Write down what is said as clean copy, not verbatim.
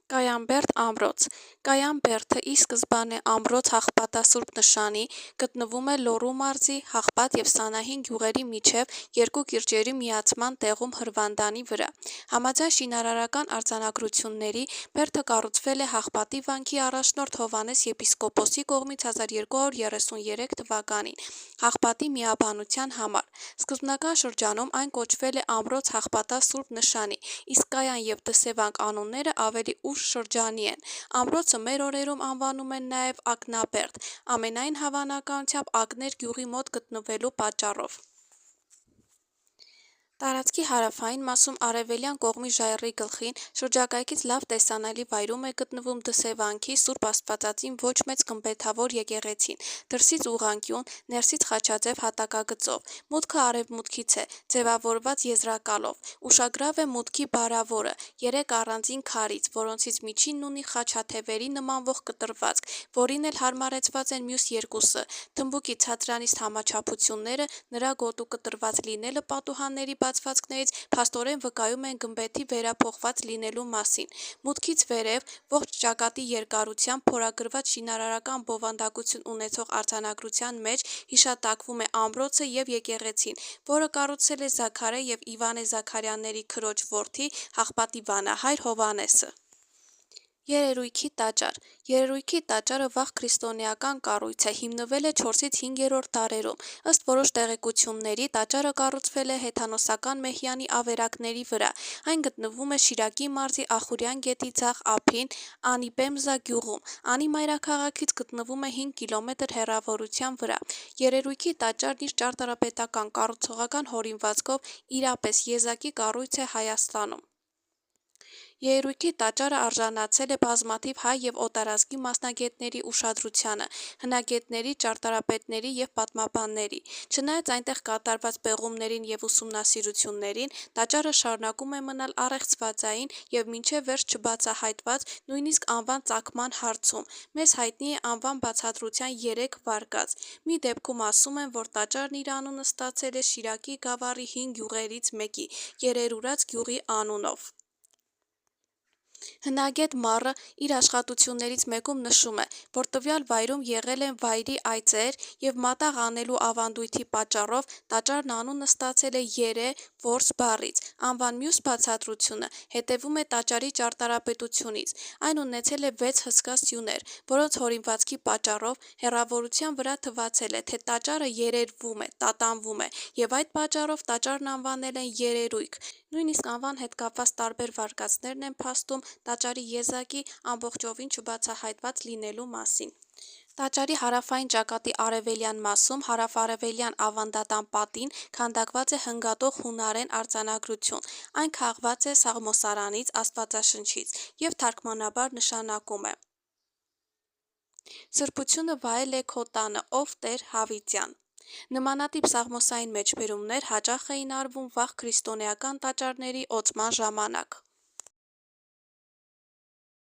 Կայանբերդ ամրոց Կայանբերդը ի սկզբանե ամրոց Հաղպատասուրբ նշանի գտնվում է Լոռու մարզի Հաղպատ և Սանահին գյուղերի միջև երկու կիրճերի միացման տեղում Հրվանդանի վրա։ Համաձայն շինարարական արձանագրությունների բերդը կառուցվել է Հաղպատի վանքի առաջնորդ Հովհաննես եպիսկոպոսի կողմից 1233 թվականին Հաղպատի միաբանության համար։ Սկզբնական շրջանում այն կոչվել է ամրոց Հաղպատասուրբ նշանի, իսկ Կայան և Դսևանք անունները ավելի ուշ շրջանի են։ Ամրոցը մեր օրերում անվանում են նաև Ակնաբերդ, ամենայն հավանականությամբ Ակներ գյուղի մոտ գտնվելու պատճառով։ Տարածքի հարավային մասում արևելյան կողմի ժայռի գլխին շրջակայքից լավ տեսանելի վայրում է գտնվում Դսևանքի Սուրբ Աստվածածին ոչ մեծ գմբեթավոր եկեղեցին, դրսից ուղղանկյուն, ներսից խաչաձև հատակագծով, մուտքը արևմուտքից է, ձևավորված եզրակալով, ուշագրավ է մուտքի բարավորը, 3 առանձին քարից, որոնցից միջինն ունի խաչաթևերի նմանվող կտրվածք, որին էլ հարմարեցված են մյուս երկուսը, թմբուկի ցածրանիստ համաչափությունները, նրա գոտու կտրված լինելը պատուհանների բացվածքներից փաստորեն վկայում են գմբեթի վերափոխված լինելու մասին։ Մուտքից վերև ողջ ճակատի երկարությամբ փորագրված շինարարական բովանդակություն ունեցող արձանագրության մեջ հիշատակվում է ամրոցը և եկեղեցին, որը կառուցել է Զաքարե և Իվանե Զաքարյանների քրոջ որդի Հաղպատի վանահայր Հովհաննեսը։ Երերույքի տաճար Երերույքի տաճարը վաղ քրիստոնեական կառույց է, հիմնվել է 4-ից 5-րդ դարերում։ Ըստ որոշ տեղեկությունների տաճարը կառուցվել է հեթանոսական մեհյանի ավերակների վրա։ Այն գտնվում է Շիրակի մարզի Ախուրյան գետի ձախ ափին Անիպեմզա գյուղում։ Անի մայրաքաղաքից գտնվում է 5 կիլոմետր հեռավորության վրա։ Երերույքի տաճարն իր ճարտարապետական կառուցողական հորինվածքով իրապես եզակի կառույց է Հայաստանում։ Երերույքի տաճարը արժանացել է բազմաթիվ հայ և օտարազգի մասնագետների ուշադրությանը, հնագետների, ճարտարապետների և պատմաբանների։ Չնայած այնտեղ կատարված պեղումներին և ուսումնասիրություններին, տաճարը շարունակում է մնալ առեղծվածային և մինչև վերջ չբացահայտված, նույնիսկ անվան ծագման հարցում։ Մեզ հայտնի է անվան բացատրության 3 վարկած։ Մի դեպքում ասում են, որ տաճարն իր անունը ստացել է Շիրակի գավառի 5 գյուղերից մեկի՝ Երերուրաց գյուղի անունով։ Հնագետ Մառը իր աշխատություններից մեկում նշում է, որ տվյալ վայրում եղել են վայրի այծեր և մատաղ անելու ավանդույթի պատճառով տաճարն անունը ստացել է Երե որս բառից։ Անվան մյուս բացատրությունը հետևում է տաճարի ճարտարապետությունից։ Այն ունեցել է 6 հսկա սյուներ, որոնց հորինվածքի պատճառով հեռավորության վրա թվացել է, թե տաճարը երերվում է, տատանվում է, և այդ պատճառով տաճարն անվանել են Երերույք։ Նույնիսկ անվան հետ կապված տարբեր վարկածներն են փաստում տաճարի եզակի ամբողջովին չբացահայտված լինելու մասին։ Տաճարի հարավային ճակատի արևելյան մասում հարավ-արևելյան ավանդատան պատին քանդակված է հնգատող հունարեն արձանագրություն։ Այն քաղված է Սաղմոսարանից, Աստվածաշնչից և թարգմանաբար նշանակում է. «Սրբությունը վայել է քո տանը, ով Տեր Հավիտյան»։ Նմանատիպ սաղմոսային մեջբերումներ հաճախ էին արվում վաղ քրիստոնեական տաճարների օծման ժամանակ։